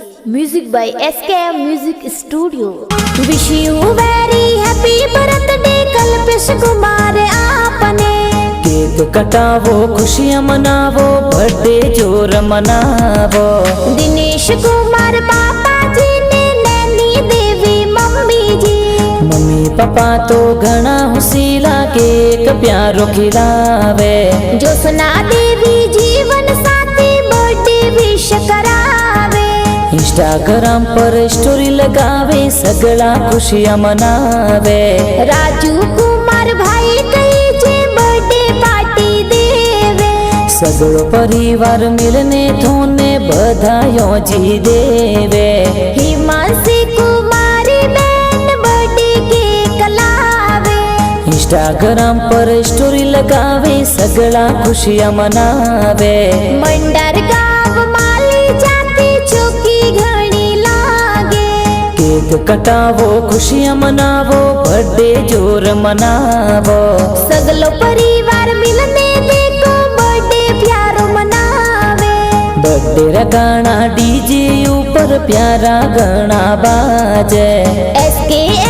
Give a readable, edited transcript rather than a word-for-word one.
Music by SKM Music Studio. Wish you very happy birthday Kalpesh Kumar आपने। Cake कटावो खुशियाँ मनावो birthday जोर मनावो। दिनेश कुमार पापा जी ने नैनी देवी मम्मी जी। मम्मी पापा तो घना हुसीला केक प्यारो खिलावे। ज्योत्सना देवी जीवन साथी बर्थडे विश करावे। इंस्टाग्राम पर स्टोरी लगावे सगळा खुशियाँ मनावे। राजू कुमार भाई कही जे बर्थडे पार्टी देवे। सगळो परिवार मिलने थोने बधाइयों जी देवे। हिमांशी कुमारी बहन बर्थडे केक लावे। इंस्टाग्राम पर स्टोरी लगावे सगळा खुशियाँ मनावे। मंडर गाव माली जाती चौकी घणी लागे। केक कटावो खुशियाँ मनावो बर्थडे जोर मनावो। सगलो परिवार मिलने देखो बर्थडे प्यारो मनावे। बर्थडे रा गाना डीजे ऊपर प्यारा गाना बाजे। SKM